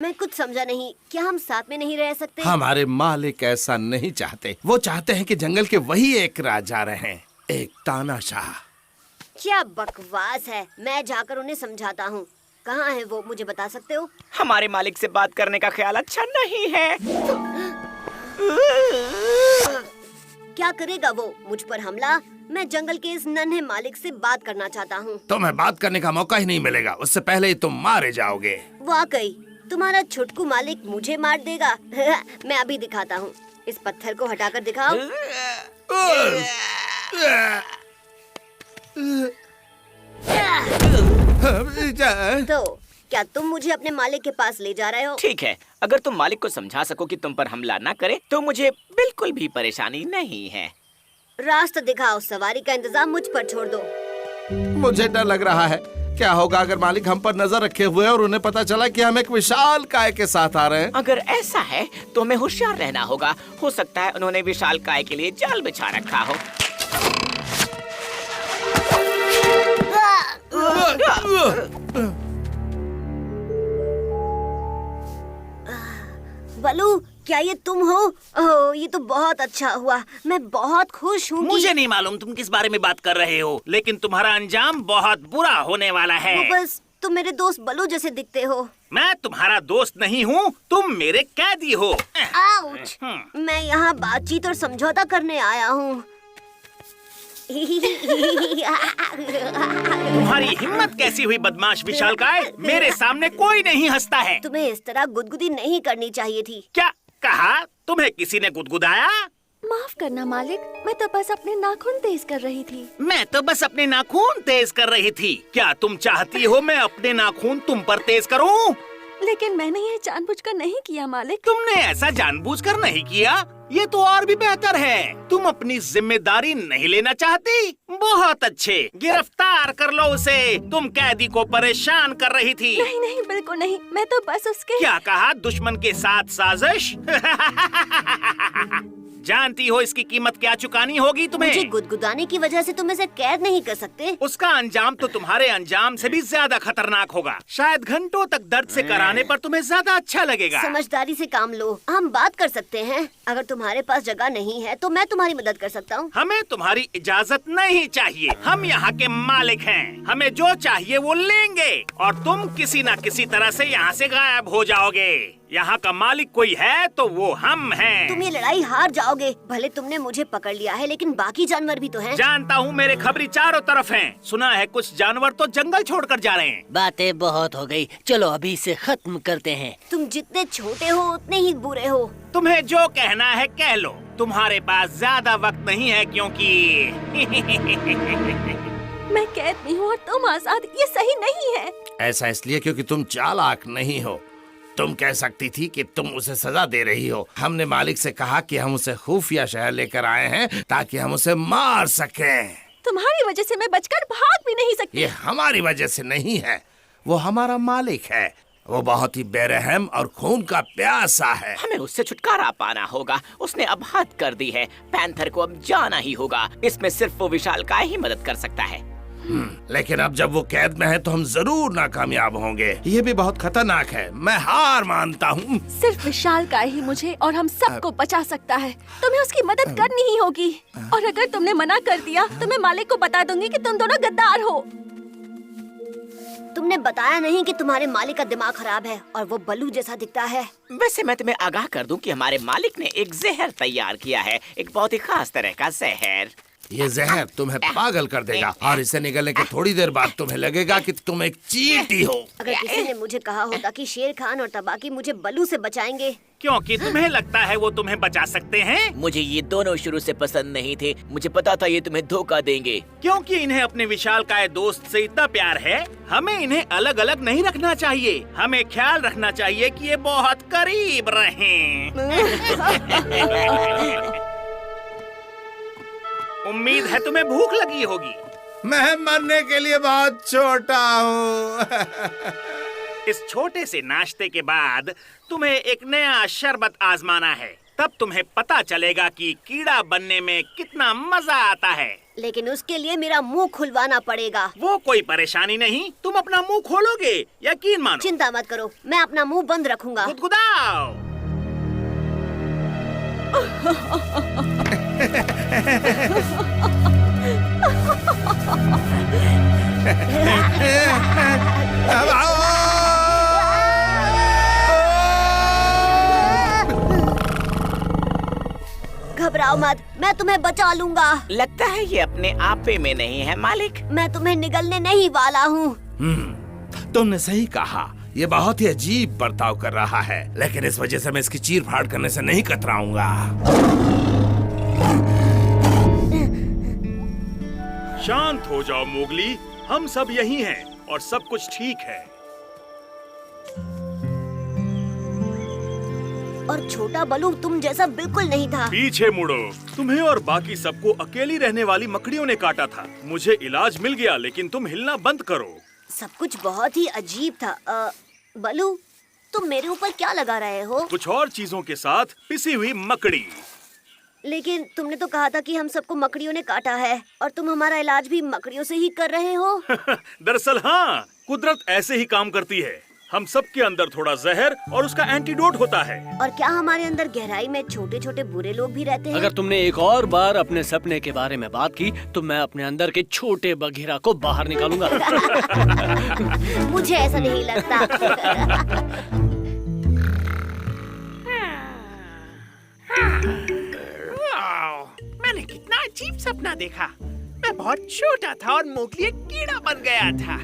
मैं कुछ समझा नहीं। क्या हम साथ में नहीं रह सकते? हमारे मालिक ऐसा नहीं चाहते। वो चाहते हैं कि जंगल के वही एक राजा रहें, एक तानाशाह। क्या बकवास है। मैं जाकर उन्हें समझाता हूँ। कहाँ है वो, मुझे बता सकते हो? हमारे मालिक से बात करने का ख्याल अच्छा नहीं है। क्या करेगा वो, मुझ पर हमला? मैं जंगल के इस नन्हे मालिक से बात करना चाहता हूँ। तुम्हें बात करने का मौका ही नहीं मिलेगा, उससे पहले ही तुम मारे जाओगे। वाकई तुम्हारा छुटकू मालिक मुझे मार देगा। मैं अभी दिखाता हूँ। इस पत्थर को हटाकर दिखाओ। तो क्या तुम मुझे अपने मालिक के पास ले जा रहे हो? ठीक है, अगर तुम मालिक को समझा सको कि तुम पर हमला ना करे तो मुझे बिल्कुल भी परेशानी नहीं है। रास्ता दिखाओ, सवारी का इंतजाम मुझ पर छोड़ दो। मुझे डर लग रहा है। क्या होगा अगर मालिक हम पर नजर रखे हुए और उन्हें पता चला कि हम एक विशाल काय के साथ आ रहे हैं? अगर ऐसा है तो हमें होशियार रहना होगा। हो सकता है उन्होंने विशाल काय के लिए जाल बिछा रखा हो। बलू, क्या ये तुम हो? ओह, ये तो बहुत अच्छा हुआ। मैं बहुत खुश हूँ। मुझे नहीं मालूम तुम किस बारे में बात कर रहे हो, लेकिन तुम्हारा अंजाम बहुत बुरा होने वाला है। बस तुम मेरे दोस्त बलू जैसे दिखते हो। मैं तुम्हारा दोस्त नहीं हूँ, तुम मेरे कैदी हो। आउच! मैं यहाँ बातचीत और समझौता करने आया हूँ। तुम्हारी हिम्मत कैसी हुई बदमाश विशालकाय? मेरे सामने कोई नहीं हंसता है। तुम्हें इस तरह गुदगुदी नहीं करनी चाहिए थी। क्या कहा? तुम्हें किसी ने गुदगुदाया? माफ करना मालिक, मैं तो बस अपने नाखून तेज कर रही थी। मैं तो बस अपने नाखून तेज कर रही थी। क्या तुम चाहती हो मैं अपने नाखून तुम पर तेज करूं? लेकिन मैंने ये जानबूझकर नहीं किया मालिक। तुमने ऐसा जानबूझकर नहीं किया। ये तो और भी बेहतर है। तुम अपनी जिम्मेदारी नहीं लेना चाहती? बहुत अच्छे, गिरफ्तार कर लो उसे। तुम कैदी को परेशान कर रही थी। नहीं नहीं, बिल्कुल नहीं। मैं तो बस उसके... क्या कहा? दुश्मन के साथ साजिश? जानती हो इसकी कीमत क्या चुकानी होगी तुम्हें? मुझे गुदगुदाने की वजह से तुम इसे कैद नहीं कर सकते। उसका अंजाम तो तुम्हारे अंजाम से भी ज्यादा खतरनाक होगा। शायद घंटों तक दर्द से कराने पर तुम्हें ज्यादा अच्छा लगेगा। समझदारी से काम लो। हम बात कर सकते हैं। अगर तुम्हारे पास जगह नहीं है तो मैं तुम्हारी मदद कर सकता हूँ। हमें तुम्हारी इजाजत नहीं चाहिए। हम यहाँ के मालिक हैं। हमें जो चाहिए वो लेंगे और तुम किसी न किसी तरह से यहाँ से गायब हो जाओगे। यहाँ का मालिक कोई है तो वो हम हैं। तुम ये लड़ाई हार जाओगे। भले तुमने मुझे पकड़ लिया है, लेकिन बाकी जानवर भी तो हैं। जानता हूँ, मेरे खबरी चारों तरफ हैं। सुना है कुछ जानवर तो जंगल छोड़कर जा रहे हैं। बातें बहुत हो गई, चलो अभी इसे खत्म करते हैं। तुम जितने छोटे हो उतने ही बुरे हो। तुम्हें जो कहना है कह लो। तुम्हारे पास ज्यादा वक्त नहीं है क्योंकि मैं कैद में हूँ और तुम आजाद। ये सही नहीं है। ऐसा इसलिए क्योंकि तुम चालाक नहीं हो। तुम कह सकती थी कि तुम उसे सजा दे रही हो। हमने मालिक से कहा कि हम उसे खुफिया शहर लेकर आए हैं ताकि हम उसे मार सकें। तुम्हारी वजह से मैं बचकर भाग भी नहीं सकती। ये हमारी वजह से नहीं है, वो हमारा मालिक है। वो बहुत ही बेरहम और खून का प्यासा है। हमें उससे छुटकारा पाना होगा। उसने अब हद कर दी है। पैंथर को अब जाना ही होगा। इसमें सिर्फ वो विशालकाय ही मदद कर सकता है। लेकिन अब जब वो कैद में है तो हम जरूर नाकामयाब होंगे। ये भी बहुत खतरनाक है। मैं हार मानता हूँ। सिर्फ विशालकाय ही मुझे और हम सबको बचा सकता है। तुम्हें उसकी मदद करनी ही होगी। और अगर तुमने मना कर दिया तो मैं मालिक को बता दूंगी कि तुम दोनों गद्दार हो। तुमने बताया नहीं कि तुम्हारे मालिक का दिमाग खराब है और वो बल्लू जैसा दिखता है। वैसे मैं तुम्हें आगाह कर दूं कि हमारे मालिक ने एक जहर तैयार किया है। एक बहुत ही खास तरह का जहर। ये जहर तुम्हें पागल कर देगा और इसे निगलने के थोड़ी देर बाद तुम्हें लगेगा कि तुम एक चींटी हो। अगर किसी ने मुझे कहा होता कि शेर खान और तबाकी मुझे बल्लू से बचाएंगे। क्योंकि तुम्हें लगता है वो तुम्हें बचा सकते हैं। मुझे ये दोनों शुरू से पसंद नहीं थे। मुझे पता था ये तुम्हें धोखा देंगे। क्योंकि इन्हें अपने विशालकाय दोस्त से इतना प्यार है, हमें इन्हें अलग अलग नहीं रखना चाहिए। हमें ख्याल रखना चाहिए कि ये बहुत करीब रहें। उम्मीद है तुम्हें भूख लगी होगी। मैं मरने के लिए बहुत छोटा हूँ। इस छोटे से नाश्ते के बाद तुम्हें एक नया शरबत आजमाना है। तब तुम्हें पता चलेगा कि कीड़ा बनने में कितना मजा आता है। लेकिन उसके लिए मेरा मुंह खुलवाना पड़ेगा। वो कोई परेशानी नहीं, तुम अपना मुंह खोलोगे, यकीन मानो। चिंता मत करो, मैं अपना मुंह बंद रखूंगा। गुदगुदाओ। घबराओ मत, मैं तुम्हें बचा लूंगा। लगता है ये अपने आपे में नहीं है मालिक। मैं तुम्हें निगलने नहीं वाला हूँ। तुमने सही कहा, ये बहुत ही अजीब बर्ताव कर रहा है, लेकिन इस वजह से मैं इसकी चीर फाड़ करने से नहीं कतराऊंगा। शांत हो जाओ मोगली, हम सब यही हैं और सब कुछ ठीक है। और छोटा बलू तुम जैसा बिल्कुल नहीं था। पीछे मुड़ो, तुम्हें और बाकी सबको अकेली रहने वाली मकड़ियों ने काटा था। मुझे इलाज मिल गया, लेकिन तुम हिलना बंद करो। सब कुछ बहुत ही अजीब था। बलू, तुम मेरे ऊपर क्या लगा रहे हो? कुछ और चीजों के साथ पिसी हुई मकड़ी। लेकिन तुमने तो कहा था कि हम सबको मकड़ियों ने काटा है और तुम हमारा इलाज भी मकड़ियों से ही कर रहे हो। दरअसल हाँ, कुदरत ऐसे ही काम करती है। हम सब के अंदर थोड़ा जहर और उसका एंटीडोट होता है। और क्या हमारे अंदर गहराई में छोटे छोटे बुरे लोग भी रहते हैं? अगर तुमने एक और बार अपने सपने के बारे में बात की तो मैं अपने अंदर के छोटे बघेरा को बाहर निकालूंगा। मुझे ऐसा नहीं लगता। मैंने कितना अजीब सपना देखा। मैं बहुत छोटा था और मोगली एक कीड़ा बन गया था।